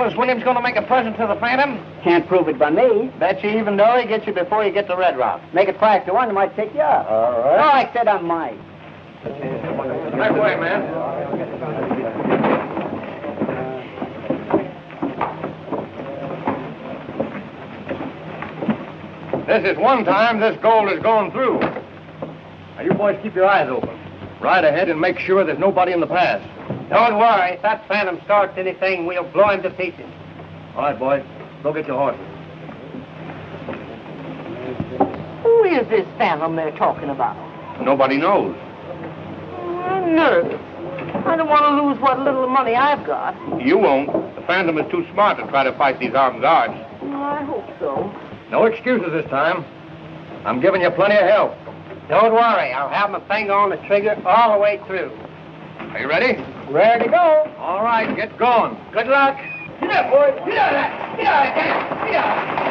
Well, is Williams going to make a present to the Phantom? Can't prove it by me. Bet you even though he gets you before you get to Red Rock. Make it 5-1, he might take you up. All right. No, I said I might. That way, man. This is one time this gold is going through. Now, you boys keep your eyes open. Ride ahead and make sure there's nobody in the pass. Don't worry. If that Phantom starts anything, we'll blow him to pieces. All right, boys. Go get your horses. Who is this Phantom they're talking about? Nobody knows. I'm nervous. I don't want to lose what little money I've got. You won't. The Phantom is too smart to try to fight these armed guards. I hope so. No excuses this time. I'm giving you plenty of help. Don't worry. I'll have my finger on the trigger all the way through. Are you ready? Ready to go. All right, get going. Good luck. Get up, boys. Get out of that. Get out of that. Get out.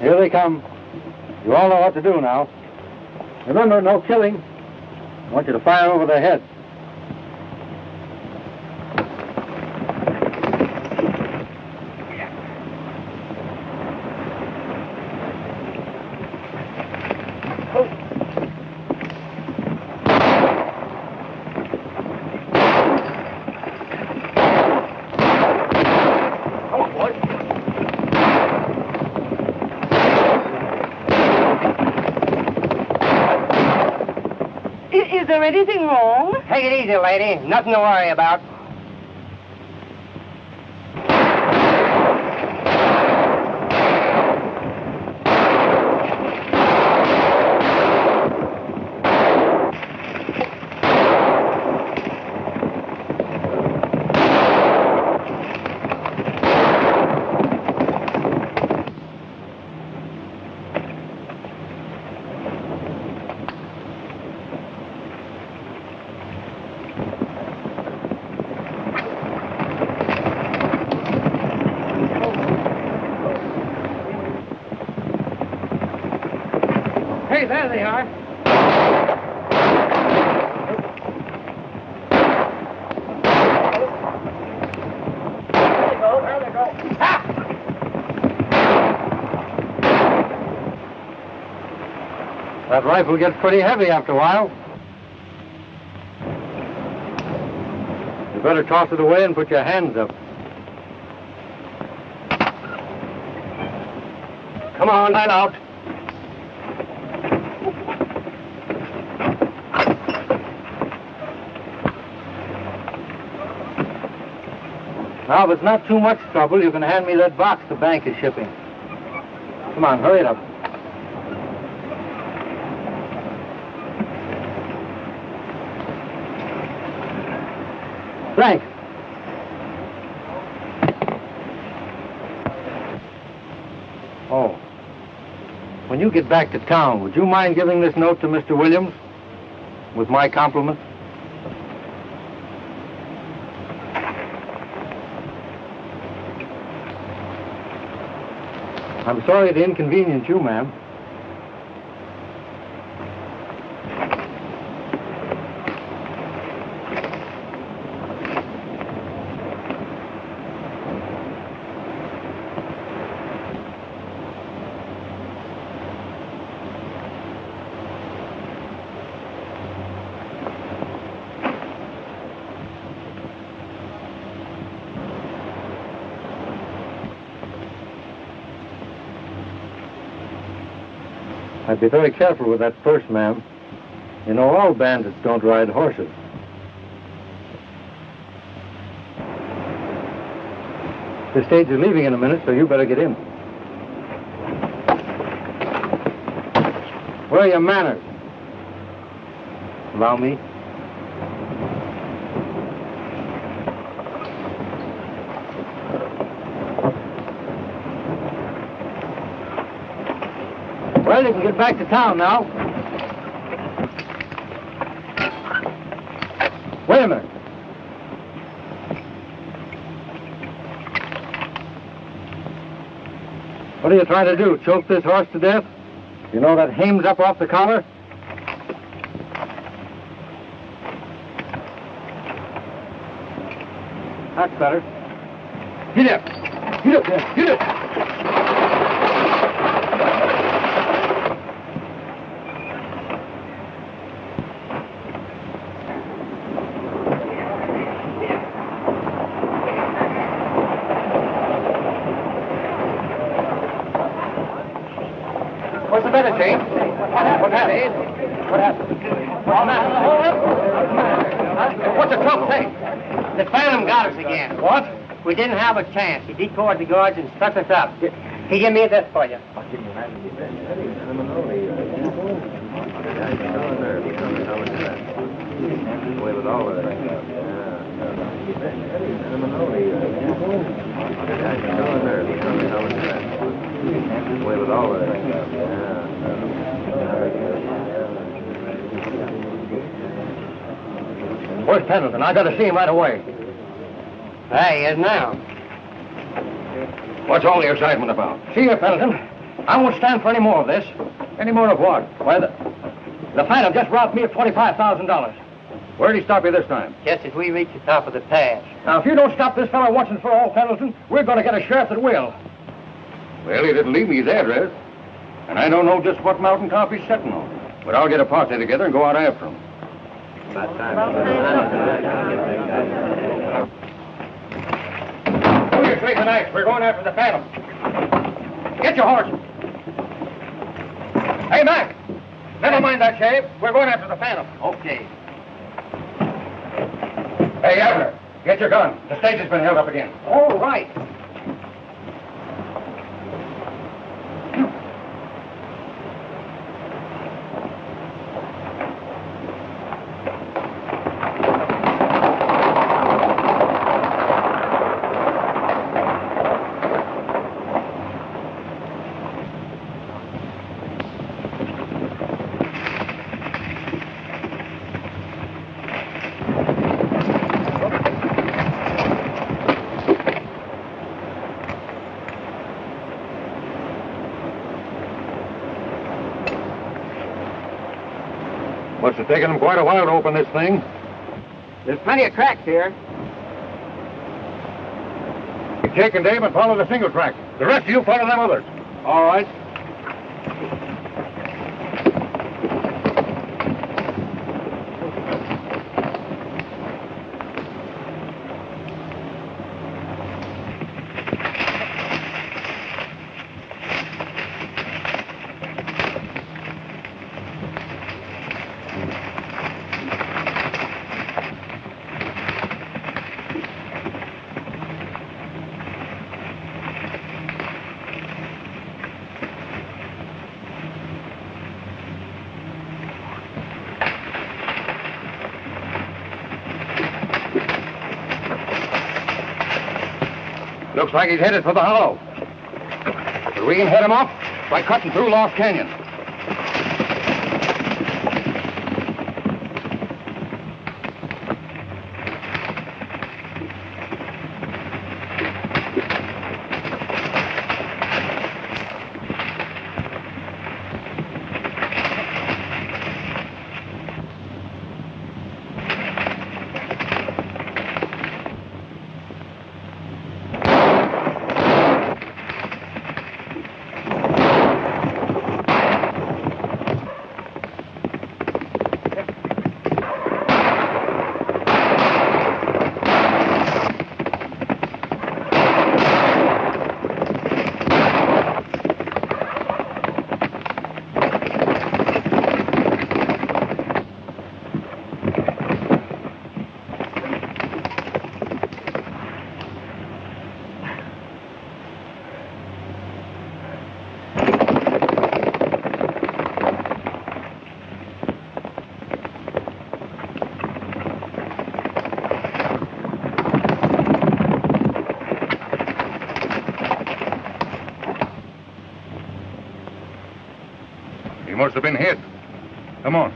Here they come. You all know what to do now. Remember, no killing. I want you to fire over their heads. Is there anything wrong? Take it easy, lady. Nothing to worry about. Hey, there they are. There they go. Ha! That rifle gets pretty heavy after a while. You better toss it away and put your hands up. Come on, line out. Now, if it's not too much trouble, you can hand me that box the bank is shipping. Come on, hurry it up. Frank. Oh. When you get back to town, would you mind giving this note to Mr. Williams? With my compliments? I'm sorry to inconvenience you, ma'am. I'd be very careful with that purse, ma'am. You know, all bandits don't ride horses. The stage is leaving in a minute, so you better get in. Where are your manners? Allow me. Well, you can get back to town now. Wait a minute. What are you trying to do, choke this horse to death? You know that hame's up off the collar? That's better. Get up. Get up there. Get up. What's the matter, James? What happened? What happened? What's the trouble? Hey, The phantom got us again. what? We didn't have a chance. He decoyed the guards and stuck us up. He give me this for you. Where's Pendleton? I gotta see him right away. There he is now. What's all the excitement about? See here, Pendleton. I won't stand for any more of this. Any more of what? Why, the Phantom just robbed me of $25,000. Where'd he stop you this time? Just as we reach the top of the pass. Now, if you don't stop this fellow once and for all, Pendleton, we're going to get a sheriff that will. Well, he didn't leave me his address. And I don't know just what mountain top he's sitting on. But I'll get a posse together and go out after him. Hold your straight tonight. We're going after the Phantom. Get your horse. Hey, Mac. Never mind that, Shave. We're going after the Phantom. Okay. Hey, Abner, get your gun. The stage has been held up again. All right. Must have taken them quite a while to open this thing. There's plenty of cracks here. Jake and Dave and follow the single track. The rest of you follow them others. All right. Looks like he's headed for the hollow. But we can head him off by cutting through Lost Canyon. must have been hit. Come on.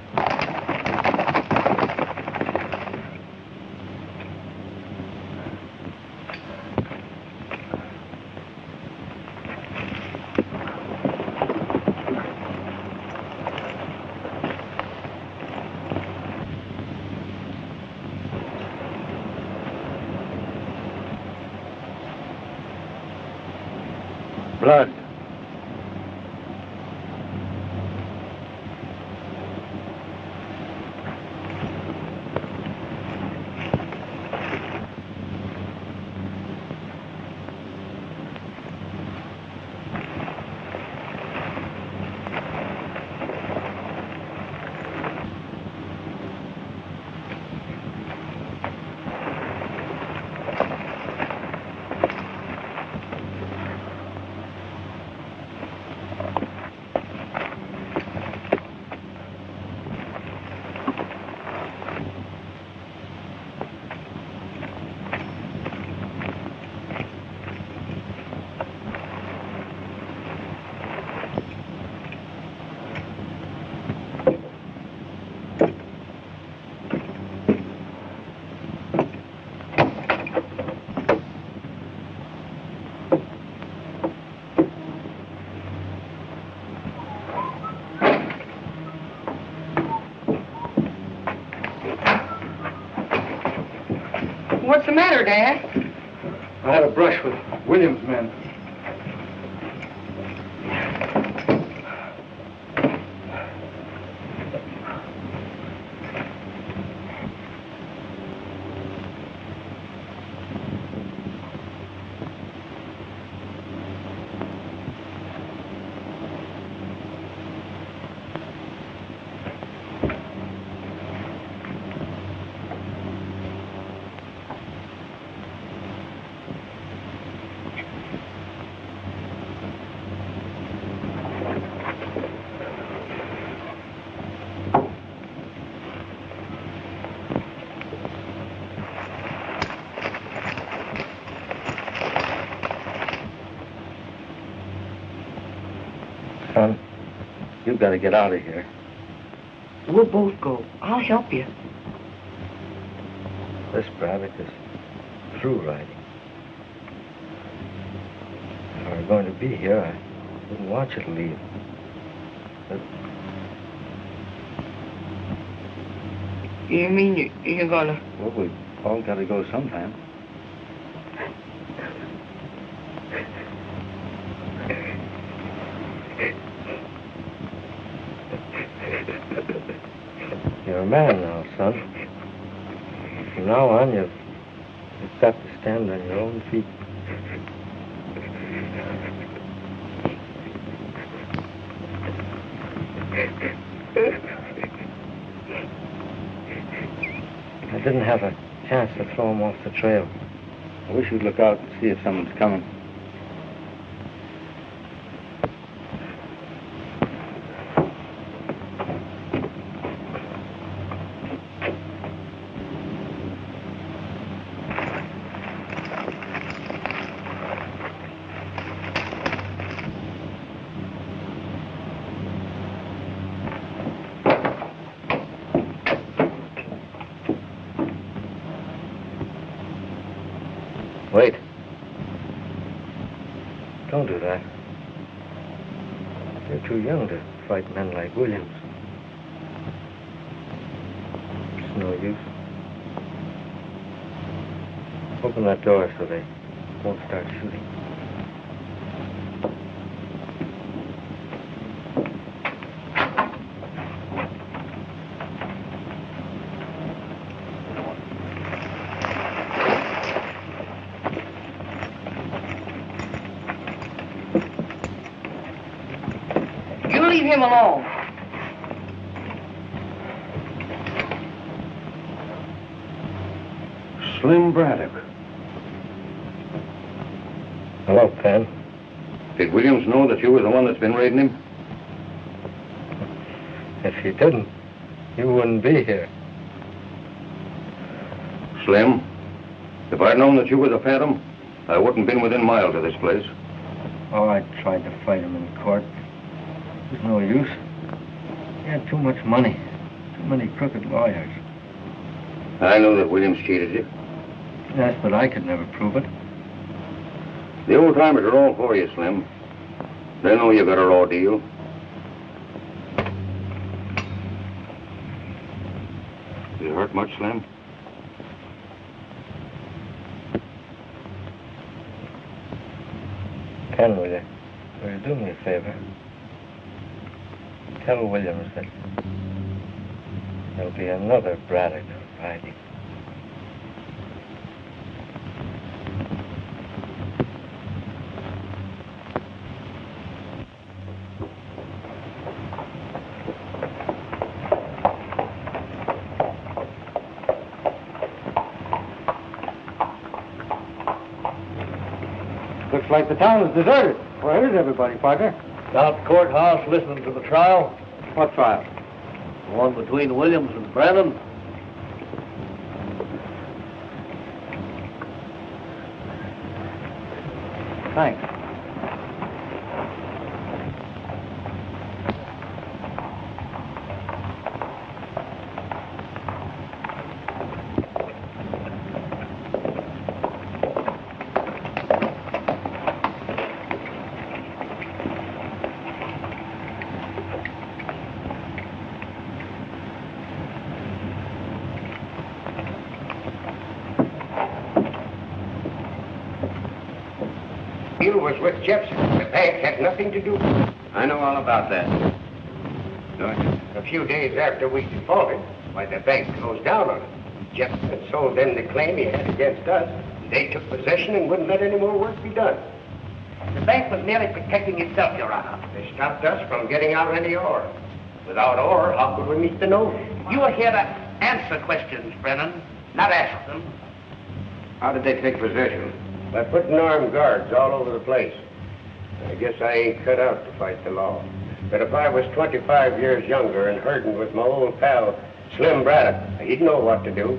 Blood. What's the matter, Dad? I had a brush with Williams' men. Son, you've got to get out of here. We'll both go. I'll help you. This Braddock is through riding. If I were going to be here, I wouldn't want you to leave. But You mean you're gonna... well, we've all got to go sometime. You're a man now, son. From now on, you've got to stand on your own feet. I didn't have a chance to throw him off the trail. I wish you'd look out and see if someone's coming. Wait. Don't do that. You're too young to fight men like Williams. It's no use. Open that door so they won't start shooting. Leave him alone. Slim Braddock. Hello, Pen. Did Williams know that you were the one that's been raiding him? If he didn't, you wouldn't be here. Slim, if I'd known that you were the Phantom, I wouldn't have been within miles of this place. Oh, I tried to fight him in court. There's no use. He had too much money. Too many crooked lawyers. I know that Williams cheated you. Yes, but I could never prove it. The old-timers are all for you, Slim. They know you got a raw deal. You hurt much, Slim? Ken, will you do me a favor? Tell Williams that there'll be another Braddock on Friday. Looks like the town is deserted. Where is everybody, partner? Down at the courthouse listening to the trial. What trial? The one between Williams and Brennan. Thanks. You was with Jepson. The bank had nothing to do with it. I know all about that. A few days after we defaulted, why, the bank closed down on it. Jepson had sold them the claim he had against us. They took possession and wouldn't let any more work be done. The bank was merely protecting itself, Your Honor. They stopped us from getting out any ore. Without ore, how could we meet the note? You are here to answer questions, Brennan, not ask them. How did they take possession? By putting armed guards all over the place. I guess I ain't cut out to fight the law. But if I was 25 years younger and herding with my old pal, Slim Braddock, he'd know what to do.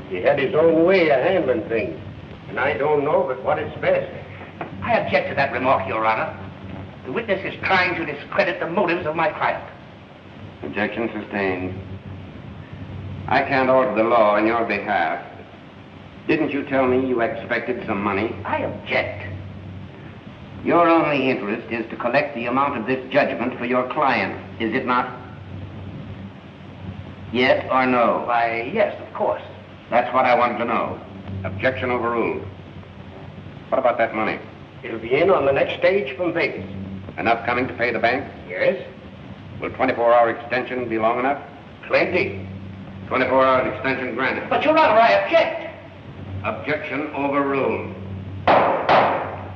He had his own way of handling things. And I don't know but what is best. I object to that remark, Your Honor. The witness is trying to discredit the motives of my client. Objection sustained. I can't alter the law on your behalf. Didn't you tell me you expected some money? I object. Your only interest is to collect the amount of this judgment for your client, is it not? Yes or no? Why, yes, of course. That's what I wanted to know. Objection overruled. What about that money? It'll be in on the next stage from Vegas. Enough coming to pay the bank? Yes. Will 24-hour extension be long enough? Plenty. 24 hours extension granted. But, Your Honor, I object. Objection overruled.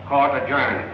Court adjourned.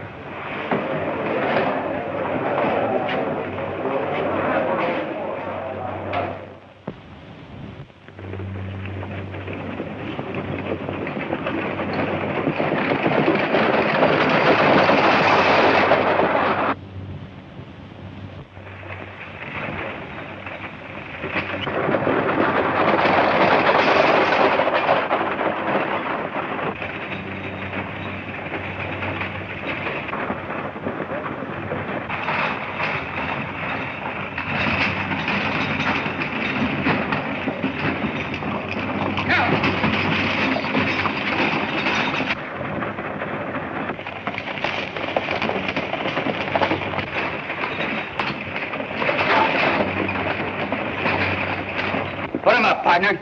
Put him up, partner.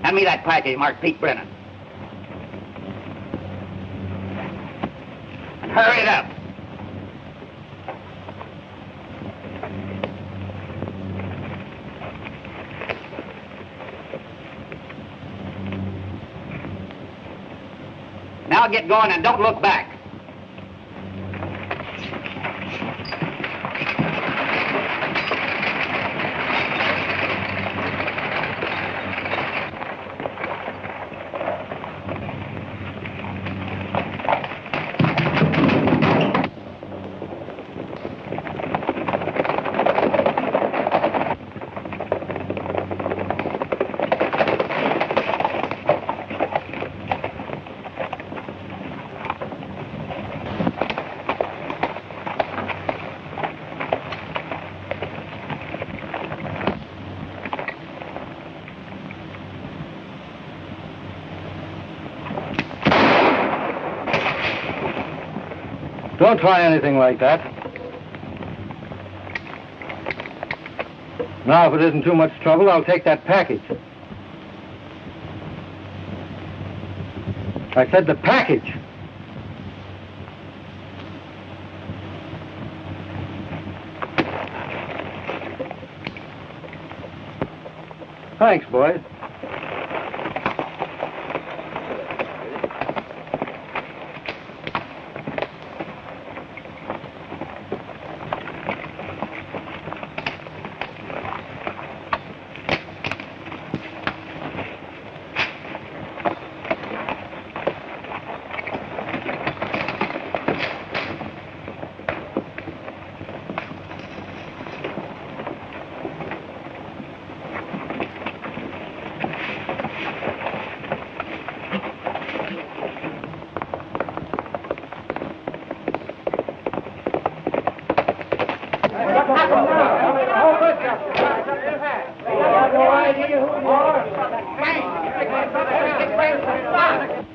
Hand me that package marked Pete Brennan. And hurry it up. Now get going and don't look back. Don't try anything like that. Now, if it isn't too much trouble, I'll take that package. I said the package. Thanks, boys.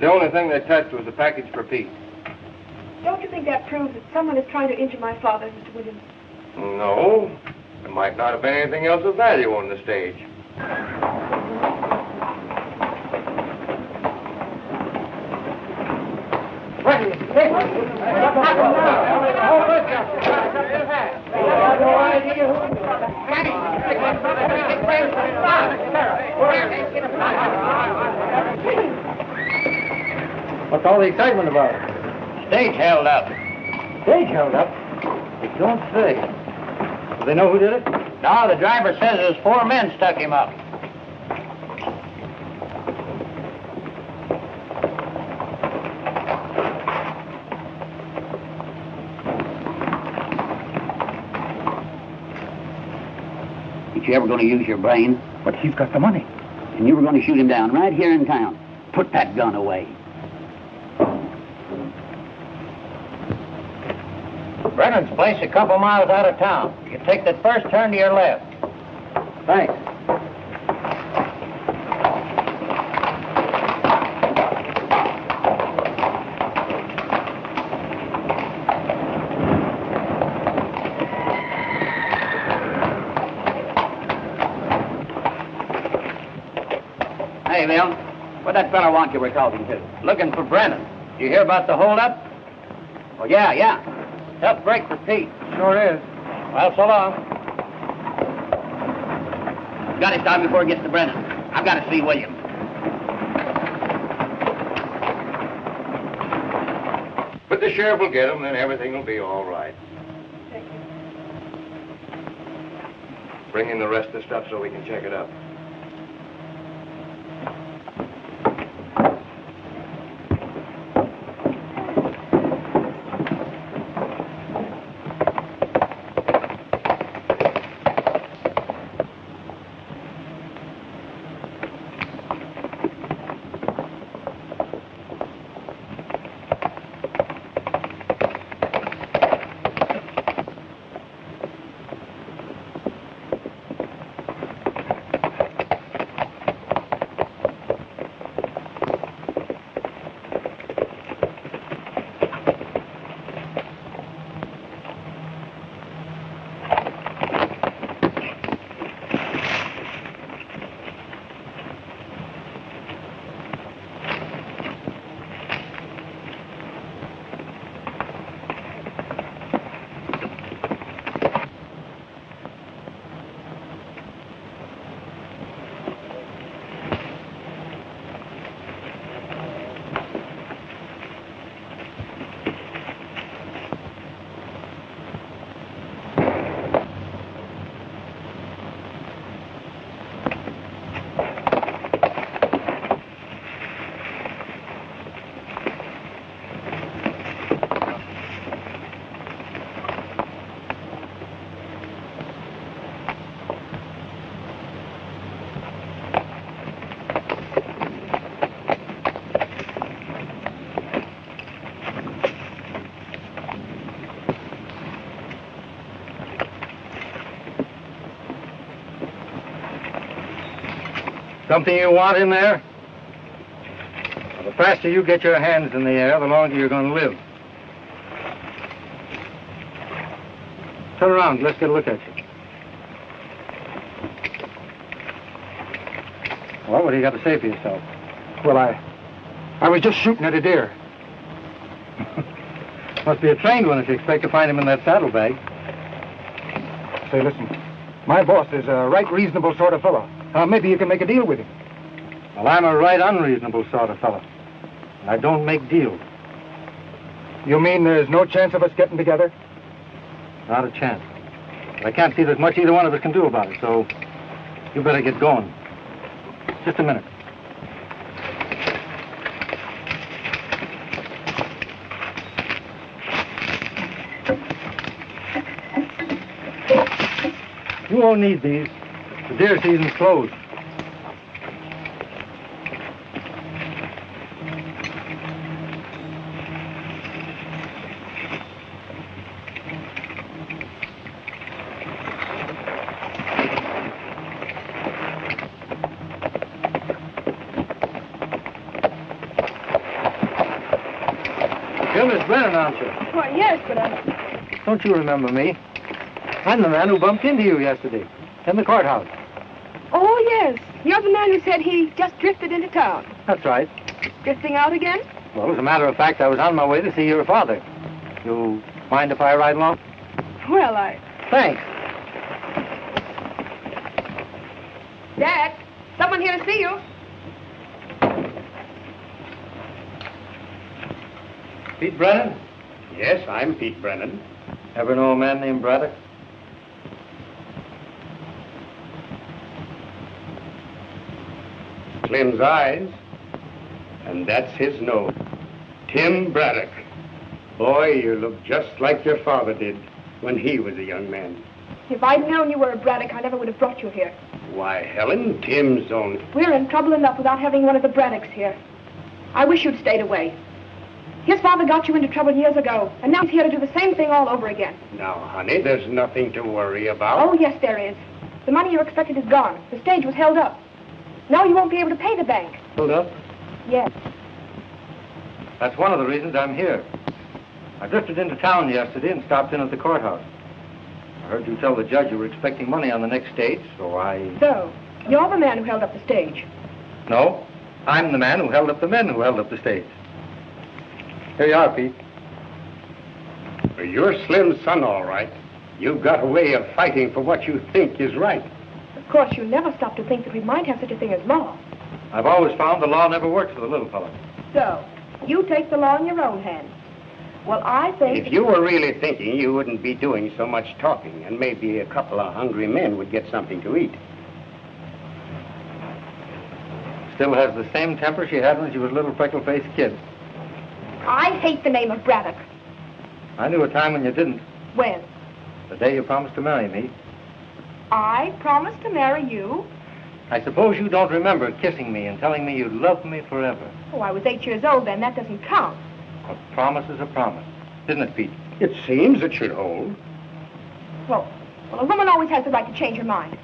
The only thing they touched was the package for Pete. Don't you think that proves that someone is trying to injure my father, Mr. Williams? No. There might not have been anything else of value on the stage. What's all the excitement about? Stage held up. Stage held up? They don't say. Do they know who did it? No, the driver says there's 4 men stuck him up. Ain't you ever going to use your brain? But he's got the money. And you were going to shoot him down right here in town. Put that gun away. Brennan's place a couple miles out of town. You take that first turn to your left. Thanks. Hey, Bill, what that fellow want you were talking to? Looking for Brennan. Did you hear about the holdup? Oh, yeah. Tough break for Pete. Sure is. Well, so long. Got to stop before he gets to Brennan. I've got to see Williams. But the sheriff will get him, then everything will be all right. Thank you. Bring in the rest of the stuff so we can check it up. Something you want in there? Well, the faster you get your hands in the air, the longer you're going to live. Turn around. Let's get a look at you. Well, what do you got to say for yourself? Well, I was just shooting at a deer. Must be a trained one if you expect to find him in that saddlebag. Say, listen, my boss is a right reasonable sort of fellow. Maybe you can make a deal with him. Well, I'm a right unreasonable sort of fellow. And I don't make deals. You mean there's no chance of us getting together? Not a chance. But I can't see there's much either one of us can do about it, so you better get going. Just a minute. You won't need these. The deer season's closed. You're Miss Brennan, aren't you? Why, yes, but Don't you remember me? I'm the man who bumped into you yesterday in the courthouse. Oh, yes. You're the man who said he just drifted into town. That's right. Drifting out again? Well, as a matter of fact, I was on my way to see your father. You mind if I ride along? Well, Thanks. Dad, someone here to see you. Pete Brennan? Yes, I'm Pete Brennan. Ever know a man named Braddock? Slim's eyes, and that's his nose. Tim Braddock. Boy, you look just like your father did when he was a young man. If I'd known you were a Braddock, I never would have brought you here. Why, Helen, Tim's only... We're in trouble enough without having one of the Braddocks here. I wish you'd stayed away. His father got you into trouble years ago, and now he's here to do the same thing all over again. Now, honey, there's nothing to worry about. Oh, yes, there is. The money you expected is gone. The stage was held up. Now you won't be able to pay the bank. Hold up. Yes. That's one of the reasons I'm here. I drifted into town yesterday and stopped in at the courthouse. I heard you tell the judge you were expecting money on the next stage, so I... So, you're the man who held up the stage. No, I'm the man who held up the men who held up the stage. Here you are, Pete. Well, you're Slim's son, all right. You've got a way of fighting for what you think is right. Of course, you never stop to think that we might have such a thing as law. I've always found the law never works for the little fellow. So, you take the law in your own hands. Well, I think... If you were really thinking, you wouldn't be doing so much talking, and maybe a couple of hungry men would get something to eat. Still has the same temper she had when she was a little freckle-faced kid. I hate the name of Braddock. I knew a time when you didn't. When? The day you promised to marry me. I promised to marry you? I suppose you don't remember kissing me and telling me you'd love me forever. Oh, I was 8 years old then. That doesn't count. A promise is a promise. Isn't it, Pete? It seems it should hold. Well, a woman always has the right to change her mind.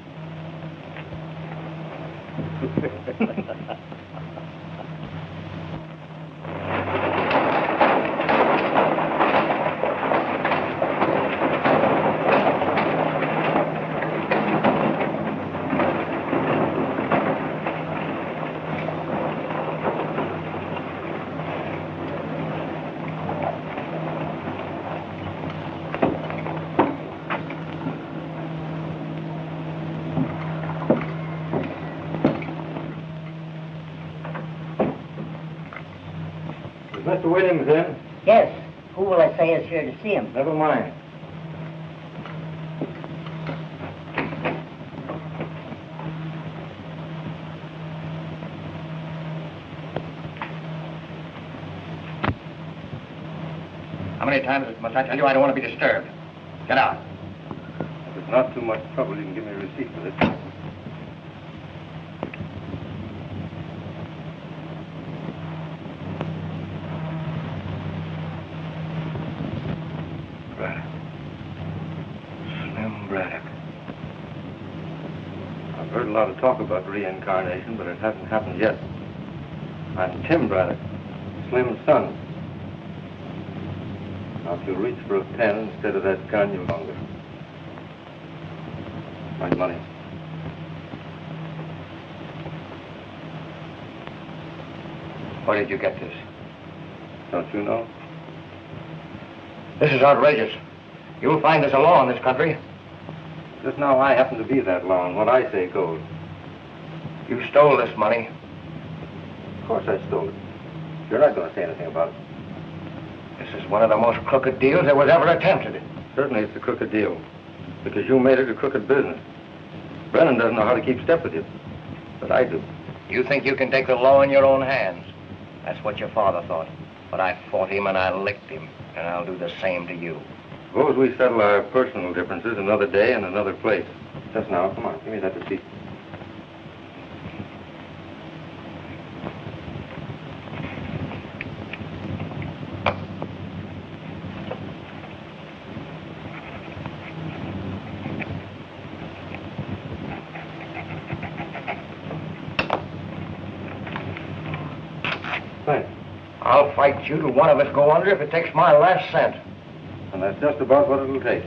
Mr. Williams in? Yes. Who will I say is here to see him? Never mind. How many times must I tell you I don't want to be disturbed? Get out. If it's not too much trouble, you can give me a receipt for this. Braddock. Slim Braddock. I've heard a lot of talk about reincarnation, but it hasn't happened yet. I'm Tim Braddock, Slim's son. Now, if you'll reach for a pen instead of that gun, you'll longer. My money. Where did you get this? Don't you know? This is outrageous. You'll find there's a law in this country. Just now I happen to be that law, and what I say goes. You stole this money. Of course I stole it. You're not going to say anything about it. This is one of the most crooked deals that was ever attempted. Certainly it's a crooked deal, because you made it a crooked business. Brennan doesn't know how to keep step with you, but I do. You think you can take the law in your own hands? That's what your father thought. But I fought him and I licked him, and I'll do the same to you. Suppose we settle our personal differences another day and another place. Just now, come on, give me that receipt. Thanks. I'll fight you till one of us go under if it takes my last cent. And that's just about what it'll take.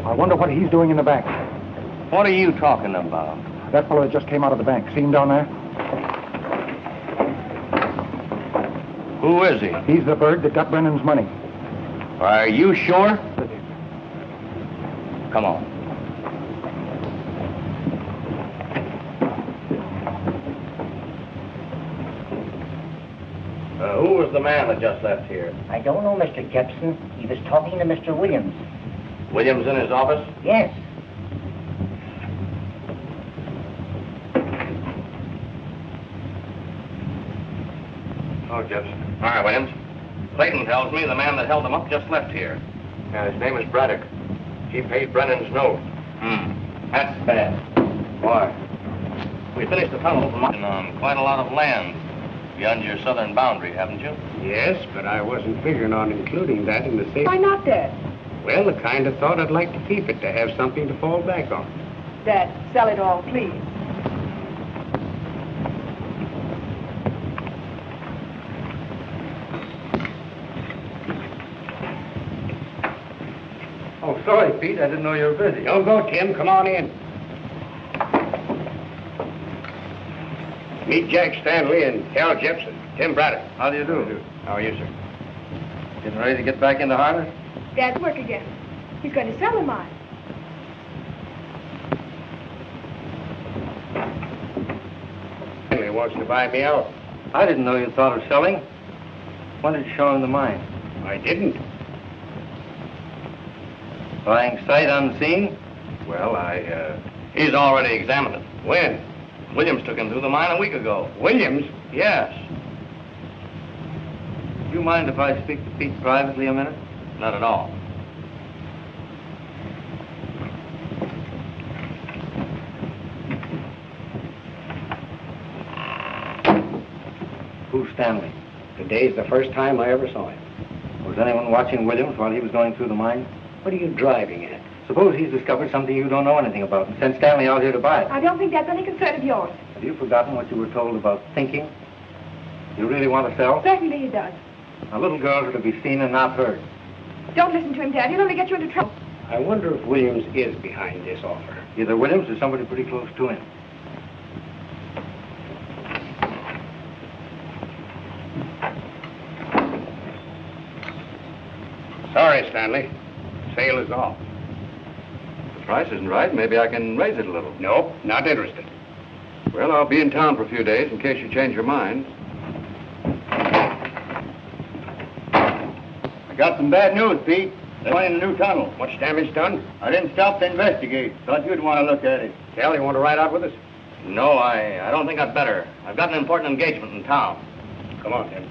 I wonder what he's doing in the bank. What are you talking about? That fellow that just came out of the bank. See him down there? Who is he? He's the bird that got Brennan's money. Are you sure? Come on. Who was the man that just left here? I don't know, Mr. Jepson. He was talking to Mr. Williams. Williams in his office? Yes. Oh, Jepson. All right, Williams. Clayton tells me the man that held him up just left here. Yeah, his name is Braddock. He paid Brennan's note. That's bad. Why? We finished the tunnel on quite a lot of land beyond your southern boundary, haven't you? Yes, but I wasn't figuring on including that in the same... Why not, Dad? Well, I kind of thought I'd like to keep it, to have something to fall back on. Dad, sell it all, please. Oh, sorry, Pete. I didn't know you were busy. Don't go, Tim. Come on in. Meet Jack Stanley and Hal Jepson. Tim Braddock. How do you do? How are you, sir? Getting ready to get back into harness? Dad's work again. He's going to sell the mine. Stanley wants to buy me out. I didn't know you thought of selling. Why did you show him the mine? I didn't. Buying sight unseen? Well, He's already examined it. When? Williams took him through the mine a week ago. Williams? Yes. Do you mind if I speak to Pete privately a minute? Not at all. Who's Stanley? Today's the first time I ever saw him. Was anyone watching Williams while he was going through the mine? What are you driving at? Suppose he's discovered something you don't know anything about and sent Stanley out here to buy it. I don't think that's any concern of yours. Have you forgotten what you were told about thinking? You really want to sell? Certainly he does. A little girl are to be seen and not heard. Don't listen to him, Dad. He'll only get you into trouble. I wonder if Williams is behind this offer. Either Williams or somebody pretty close to him. Sorry, Stanley. Sale is off. The price isn't right. Maybe I can raise it a little. Nope, not interested. Well, I'll be in town for a few days in case you change your mind. I got some bad news, Pete. They're going in a new tunnel. Much damage done? I didn't stop to investigate. Thought you'd want to look at it. Cal, you want to ride out with us? No, I don't think I'd better. I've got an important engagement in town. Come on, Tim.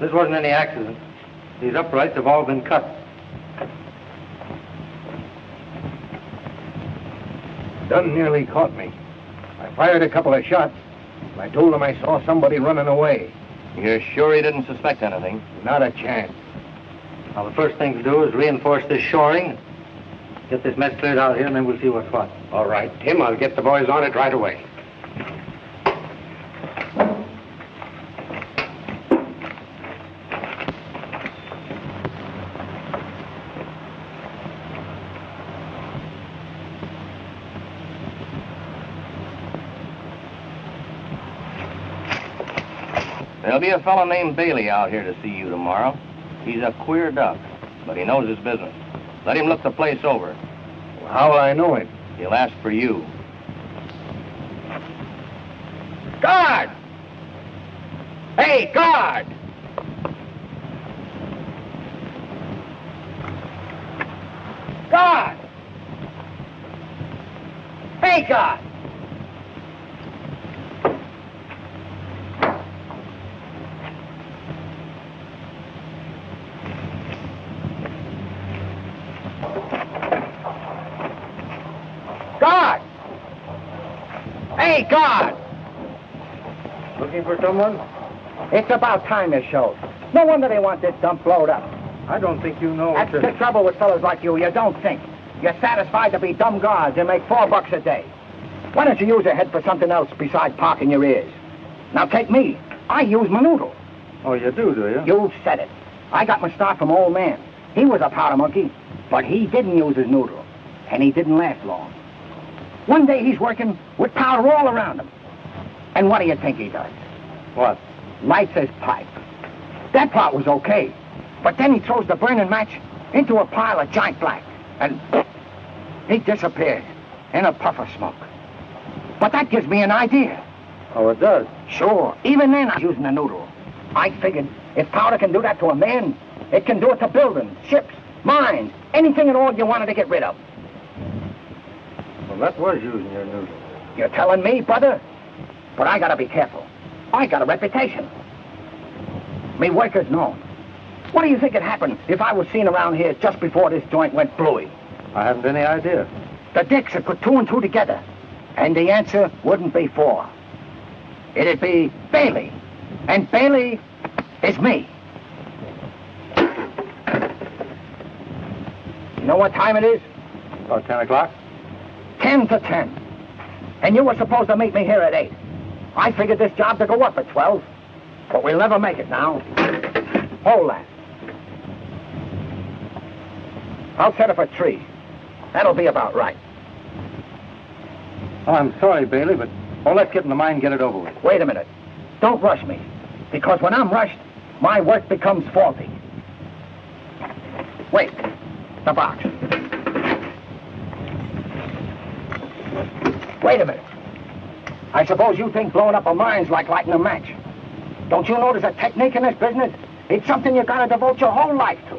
This wasn't any accident. These uprights have all been cut. Dunn nearly caught me. I fired a couple of shots. I told him I saw somebody running away. You're sure he didn't suspect anything? Not a chance. Now, the first thing to do is reinforce this shoring. Get this mess cleared out here, and then we'll see what's what. All right, Tim, I'll get the boys on it right away. There'll be a fellow named Bailey out here to see you tomorrow. He's a queer duck, but he knows his business. Let him look the place over. Well, how will I know him? He'll ask for you. Guard! Hey, guard! Guard! Hey, guard! Guard! Hey, guard! Looking for someone? It's about time you showed. No wonder they want this dump blowed up. I don't think you know That's the trouble with fellas like you. You don't think. You're satisfied to be dumb guards and make $4 a day. Why don't you use your head for something else besides parking your ears? Now take me. I use my noodle. Oh, you do you? You've said it. I got my start from old man. He was a powder monkey, but he didn't use his noodle, and he didn't last long. One day he's working with powder all around him. And what do you think he does? What? Lights his pipe. That part was okay. But then he throws the burning match into a pile of giant black. And he disappeared in a puff of smoke. But that gives me an idea. Oh, it does? Sure. Even then, I was using a noodle. I figured if powder can do that to a man, it can do it to buildings, ships, mines, anything at all you wanted to get rid of. Well, that was using your noodle. You're telling me, brother? But I gotta be careful. I got a reputation. Me workers known. What do you think would happen if I was seen around here just before this joint went bluey? I haven't any idea. The dicks would put 2 and 2 together, and the answer wouldn't be 4. It'd be Bailey, and Bailey is me. You know what time it is? About 10 o'clock? 10 to 10. And you were supposed to meet me here at 8. I figured this job to go up at 12, but we'll never make it now. Hold that. I'll set up a tree. That'll be about right. Oh, I'm sorry, Bailey, but let's get in the mine and get it over with. Wait a minute. Don't rush me, because when I'm rushed, my work becomes faulty. Wait. The box. Wait a minute. I suppose you think blowing up a mine's like lighting a match. Don't you know there's a technique in this business? It's something you gotta devote your whole life to.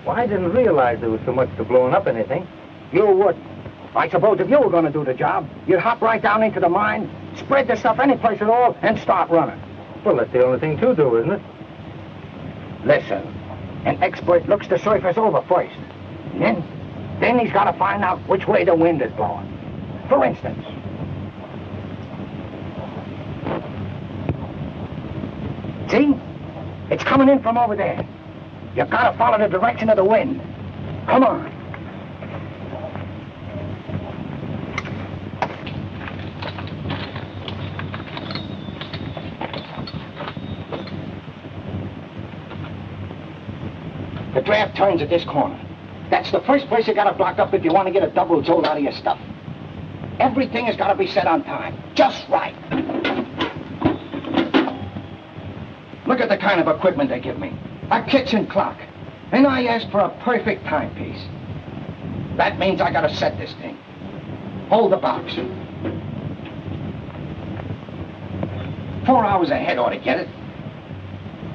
Well, I didn't realize there was so much to blowing up anything. You wouldn't. I suppose if you were gonna do the job, you'd hop right down into the mine, spread the stuff any place at all, and start running. Well, that's the only thing to do, isn't it? Listen, an expert looks the surface over first. And then he's gotta find out which way the wind is blowing. For instance, see? It's coming in from over there. You gotta follow the direction of the wind. Come on. The draft turns at this corner. That's the first place you gotta block up if you want to get a double jolt out of your stuff. Everything has gotta be set on time. Just right. Look at the kind of equipment they give me. A kitchen clock. And I asked for a perfect timepiece. That means I gotta set this thing. Hold the box. 4 hours ahead ought to get it.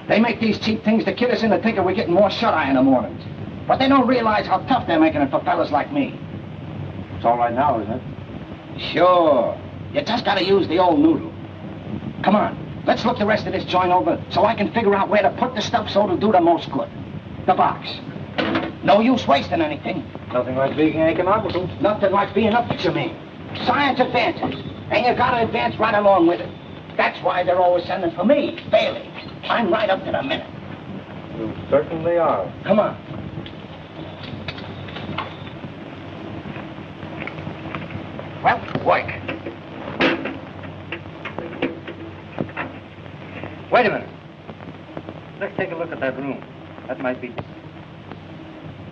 They make these cheap things to kid us into thinking we're getting more shut-eye in the mornings. But they don't realize how tough they're making it for fellas like me. It's all right now, isn't it? Sure. You just gotta use the old noodle. Come on. Let's look the rest of this joint over so I can figure out where to put the stuff so it'll do the most good. The box. No use wasting anything. Nothing like being economical. Nothing like being up to me. Science advances, and you gotta advance right along with it. That's why they're always sending for me, Bailey. I'm right up to the minute. You certainly are. Come on. Well, work. Wait a minute. Let's take a look at that room. That might be...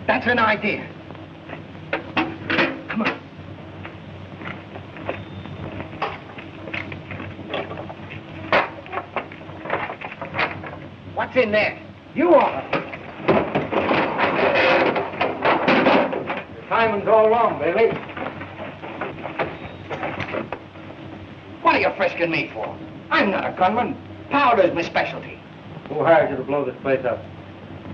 That's an idea. Come on. What's in there? You are. The timing's all wrong, Bailey. What are you frisking me for? I'm not a gunman. Powder's my specialty. Who hired you to blow this place up?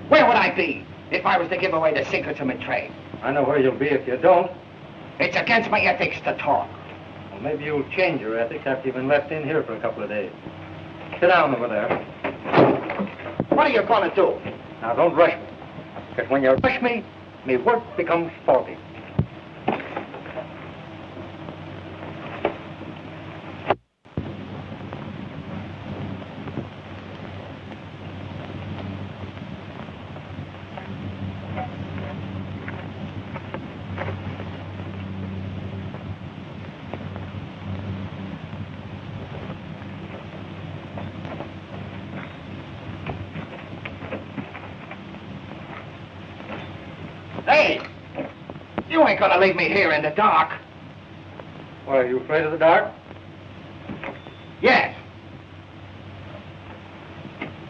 Where would I be if I was to give away the secrets of my trade? I know where you'll be if you don't. It's against my ethics to talk. Well, maybe you'll change your ethics after you've been left in here for a couple of days. Sit down over there. What are you gonna do? Now, don't rush me. Because when you rush me, my work becomes faulty. Hey! You ain't gonna leave me here in the dark. What, are you afraid of the dark? Yes.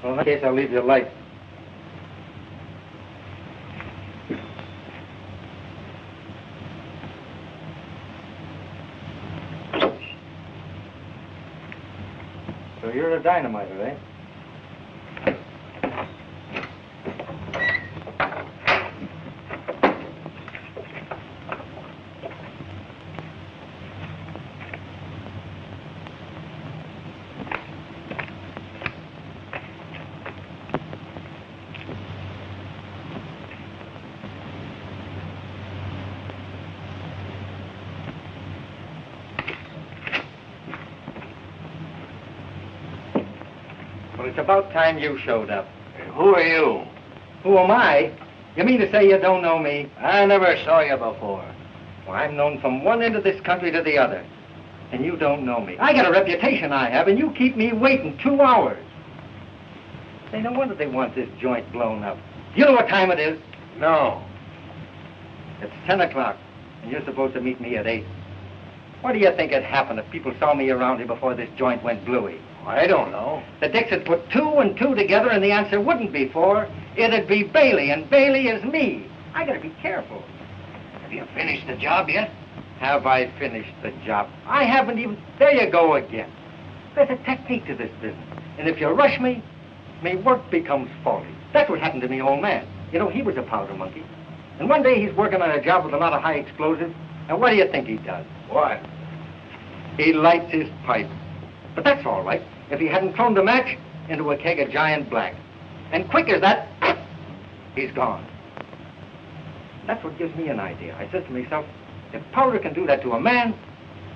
Well, in that case, I'll leave you a light. So you're a dynamiter, eh? Well, it's about time you showed up. Who are you? Who am I? You mean to say you don't know me? I never saw you before. Well, I'm known from one end of this country to the other. And you don't know me. I got a reputation I have, and you keep me waiting 2 hours. Say, no wonder they want this joint blown up. You know what time it is? No. It's 10 o'clock, and you're supposed to meet me at 8. What do you think would happen if people saw me around here before this joint went bluey? I don't know. The dicks would put 2 and 2 together, and the answer wouldn't be 4. It'd be Bailey, and Bailey is me. I gotta be careful. Have you finished the job yet? Have I finished the job? I haven't even... There you go again. There's a technique to this business. And if you rush me, my work becomes faulty. That's what happened to me old man. You know, he was a powder monkey. And one day he's working on a job with a lot of high explosives. And what do you think he does? What? He lights his pipe. But that's all right if he hadn't thrown the match into a keg of giant black. And quick as that, he's gone. That's what gives me an idea. I said to myself, if powder can do that to a man,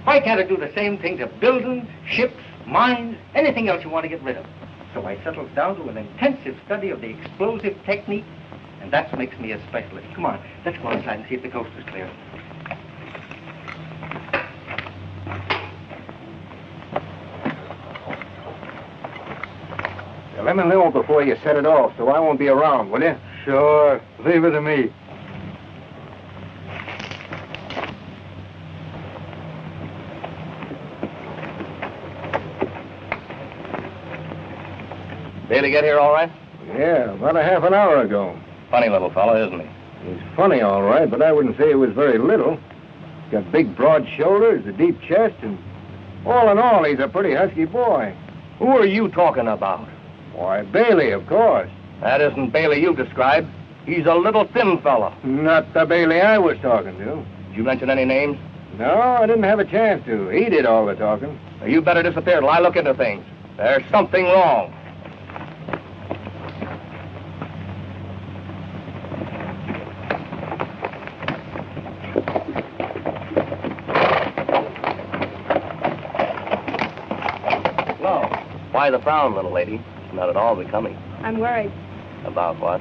why can't it do the same thing to buildings, ships, mines, anything else you want to get rid of? So I settled down to an intensive study of the explosive technique, and that's what makes me a specialist. Come on, let's go outside and see if the coast is clear. Let me know before you set it off, so I won't be around, will you? Sure, leave it to me. Bailey get here all right? Yeah, about a half an hour ago. Funny little fellow, isn't he? He's funny, all right, but I wouldn't say he was very little. He's got big, broad shoulders, a deep chest, and all in all, he's a pretty husky boy. Who are you talking about? Why, Bailey, of course. That isn't Bailey you described. He's a little thin fella. Not the Bailey I was talking to. Did you mention any names? No, I didn't have a chance to. He did all the talking. You better disappear till I look into things. There's something wrong. Well, why the frown, little lady? It's not at all becoming. I'm worried About what?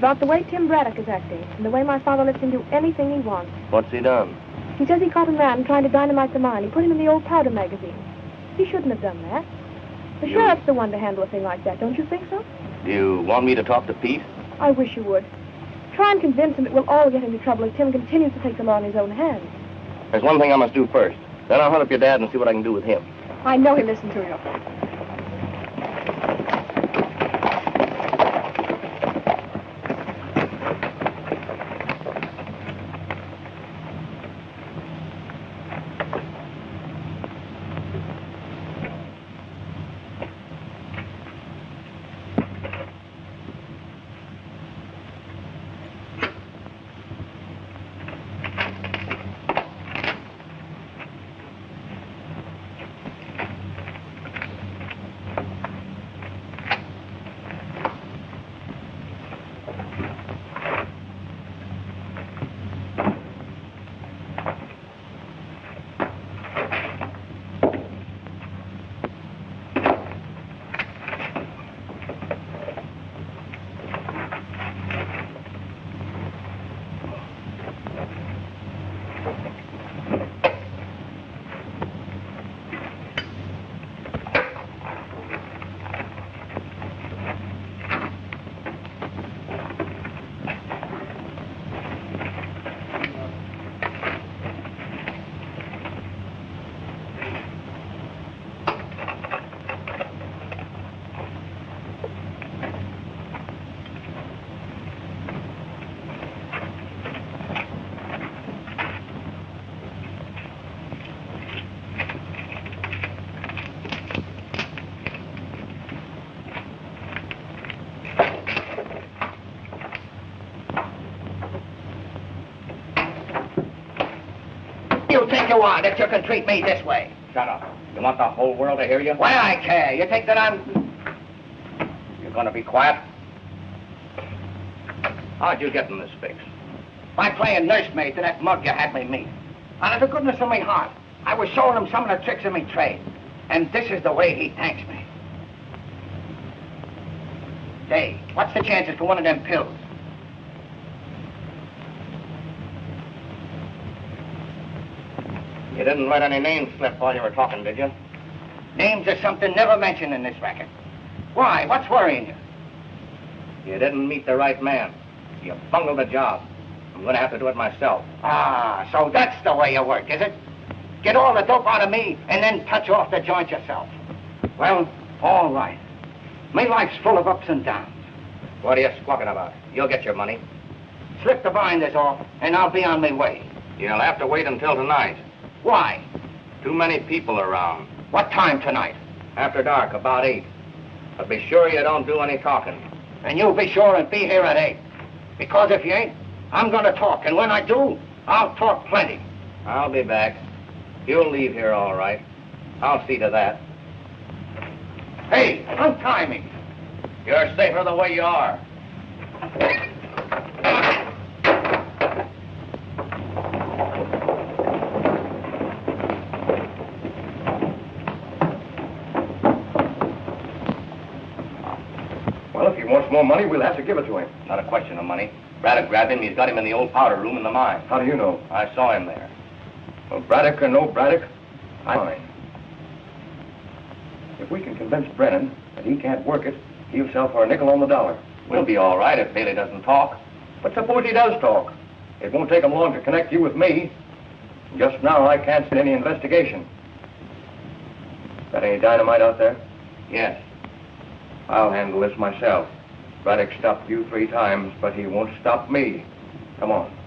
about the way Tim Braddock is acting and the way my father lets him do anything he wants. What's he done? He says he caught a man trying to dynamite the mine. He put him in the old powder magazine. He shouldn't have done that. The sheriff's the one to handle a thing like that, don't you think so? Do you want me to talk to Pete? I wish you would. Try and convince him that we'll all get into trouble if Tim continues to take the law in his own hands. There's one thing I must do first. Then I'll hunt up your dad and see what I can do with him. I know he'll listen to you. You think you are that you can treat me this way? Shut up. You want the whole world to hear you? Why I care? You think that I'm... You're going to be quiet? How'd you get in this fix? By playing nursemaid to that mug you had me meet. Out of the goodness of my heart, I was showing him some of the tricks of my trade. And this is the way he thanks me. Say, what's the chances for one of them pills? You didn't let any names slip while you were talking, did you? Names are something never mentioned in this racket. Why? What's worrying you? You didn't meet the right man. You bungled the job. I'm going to have to do it myself. Ah, so that's the way you work, is it? Get all the dope out of me and then touch off the joint yourself. Well, all right. My life's full of ups and downs. What are you squawking about? You'll get your money. Slip the binders off and I'll be on my way. You'll have to wait until tonight. Why? Too many people around. What time tonight? After dark, about 8. But be sure you don't do any talking. And you be sure and be here at 8. Because if you ain't, I'm going to talk. And when I do, I'll talk plenty. I'll be back. You'll leave here all right. I'll see to that. Hey, untie me. You're safer the way you are. Well, if he wants more money, we'll have to give it to him. Not a question of money. Braddock grabbed him. He's got him in the old powder room in the mine. How do you know? I saw him there. Well, Braddock or no Braddock, I'm fine. If we can convince Brennan that he can't work it, he'll sell for a nickel on the dollar. We'll be all right if Bailey doesn't talk. But suppose he does talk. It won't take him long to connect you with me. Just now, I can't see any investigation. Got any dynamite out there? Yes. I'll handle this myself. Braddock stopped you 3 times, but he won't stop me. Come on.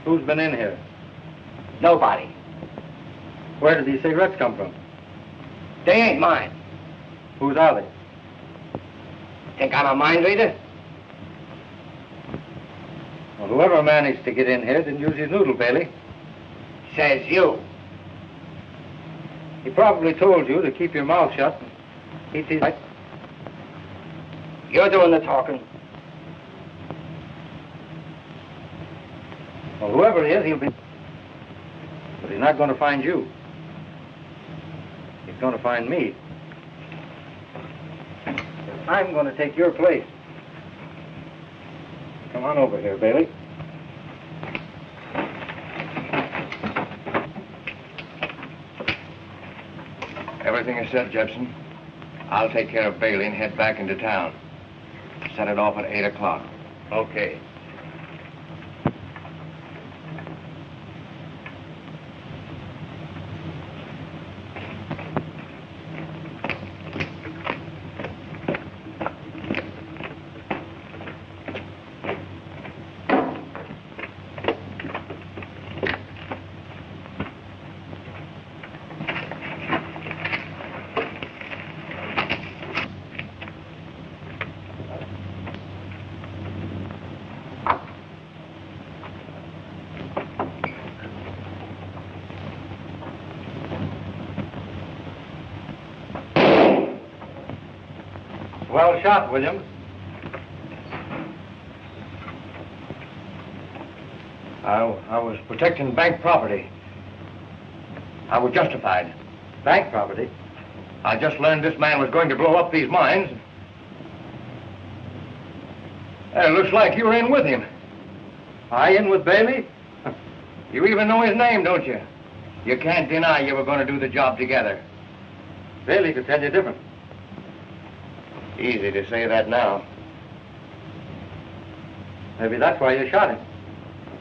Who's been in here? Nobody. Where did these cigarettes come from? They ain't mine. Whose are they? Think I'm a mind reader? Well, whoever managed to get in here didn't use his noodle, Bailey. Says you. He probably told you to keep your mouth shut. He's right. You're doing the talking. Well, whoever he is, he'll be... But he's not going to find you. He's going to find me. I'm going to take your place. Come on over here, Bailey. Everything is said, Jepson. I'll take care of Bailey and head back into town. Set it off at 8 o'clock. Okay. Well shot, Williams. I was protecting bank property. I was justified. Bank property? I just learned this man was going to blow up these mines. It looks like you were in with him. I in with Bailey? You even know his name, don't you? You can't deny you were going to do the job together. Bailey could tell you different. Easy to say that now. Maybe that's why you shot him.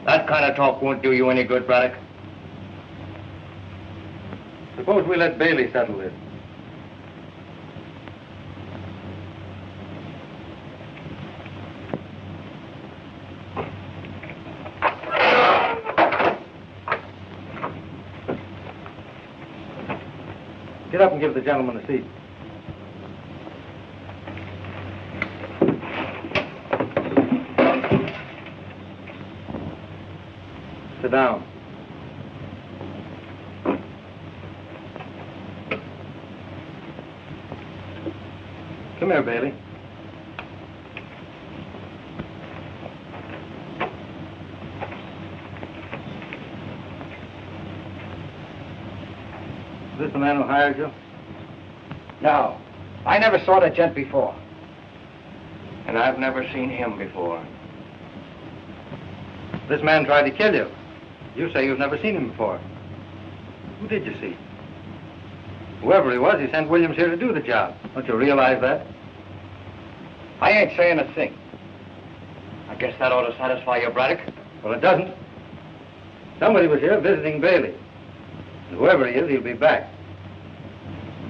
That kind of talk won't do you any good, Braddock. Suppose we let Bailey settle this. Get up and give the gentleman a seat. Sit down. Come here, Bailey. Is this the man who hired you? No. I never saw the gent before. And I've never seen him before. This man tried to kill you. You say you've never seen him before. Who did you see? Whoever he was, he sent Williams here to do the job. Don't you realize that? I ain't saying a thing. I guess that ought to satisfy you, Braddock. Well, it doesn't. Somebody was here visiting Bailey. And whoever he is, he'll be back.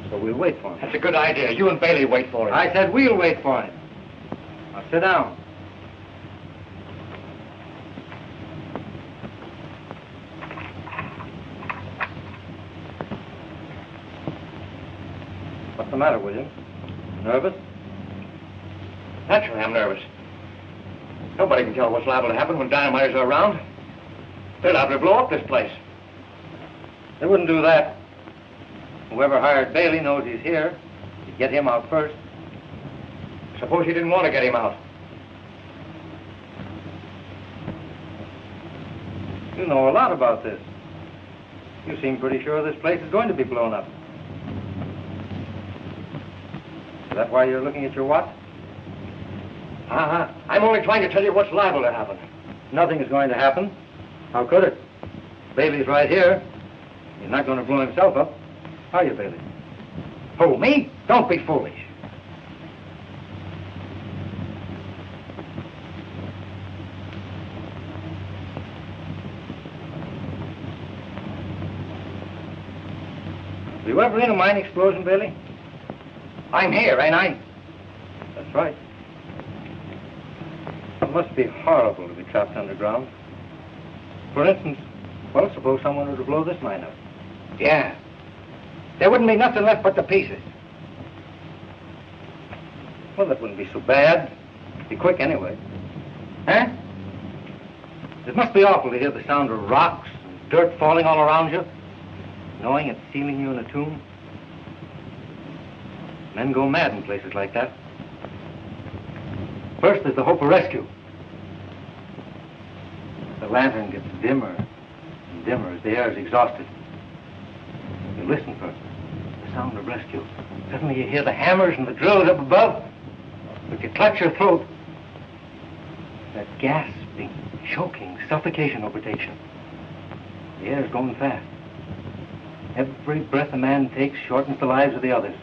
So we'll wait for him. That's a good idea. You and Bailey wait for him. I said we'll wait for him. Now sit down. What's the matter, Williams? Nervous? Naturally, I'm nervous. Nobody can tell what's liable to happen when dynamiters are around. They're liable to blow up this place. They wouldn't do that. Whoever hired Bailey knows he's here. You'd get him out first. Suppose you didn't want to get him out. You know a lot about this. You seem pretty sure this place is going to be blown up. Is that why you're looking at your watch? I'm only trying to tell you what's liable to happen. Nothing is going to happen. How could it? Bailey's right here. He's not going to blow himself up. Are you, Bailey? Who, me? Don't be foolish. Were you ever in a mine explosion, Bailey? I'm here, ain't I? That's right. It must be horrible to be trapped underground. For instance, well, suppose someone were to blow this mine up. Yeah. There wouldn't be nothing left but the pieces. Well, that wouldn't be so bad. Be quick anyway. Huh? It must be awful to hear the sound of rocks and dirt falling all around you, knowing it's sealing you in a tomb. Men go mad in places like that. First, there's the hope of rescue. The lantern gets dimmer and dimmer as the air is exhausted. You listen for the sound of rescue. Suddenly you hear the hammers and the drills up above, but you clutch your throat. That gasping, choking suffocation overtakes you. The air's going fast. Every breath a man takes shortens the lives of the others.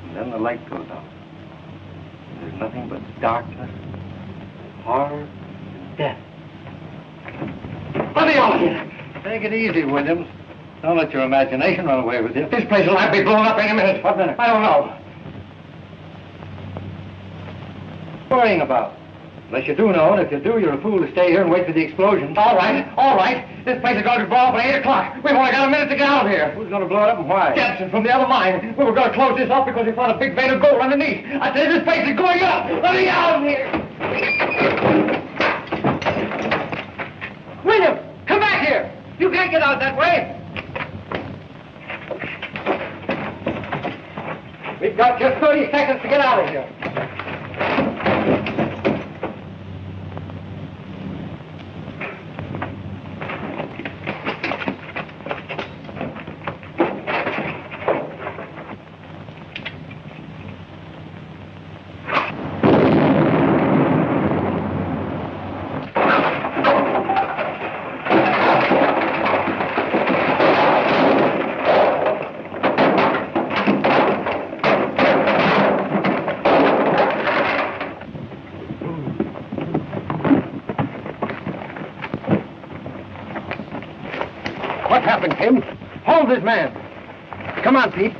And then the light goes out. There's nothing but darkness, horror, and death. Let me out of here! Take it easy, Williams. Don't let your imagination run away with you. This place will have to be blown up any minute. What minute? I don't know. Worrying about? Unless you do know, and if you do, you're a fool to stay here and wait for the explosion. All right. This place is going to be blown up at 8 o'clock. We've only got a minute to get out of here. Who's going to blow it up and why? Jepson from the other mine. We were going to close this off because we found a big vein of gold underneath. I tell you, this place is going up. Let me out of here. William, come back here. You can't get out that way. We've got just 30 seconds to get out of here. What happened, Tim? Hold this man. Come on, Pete.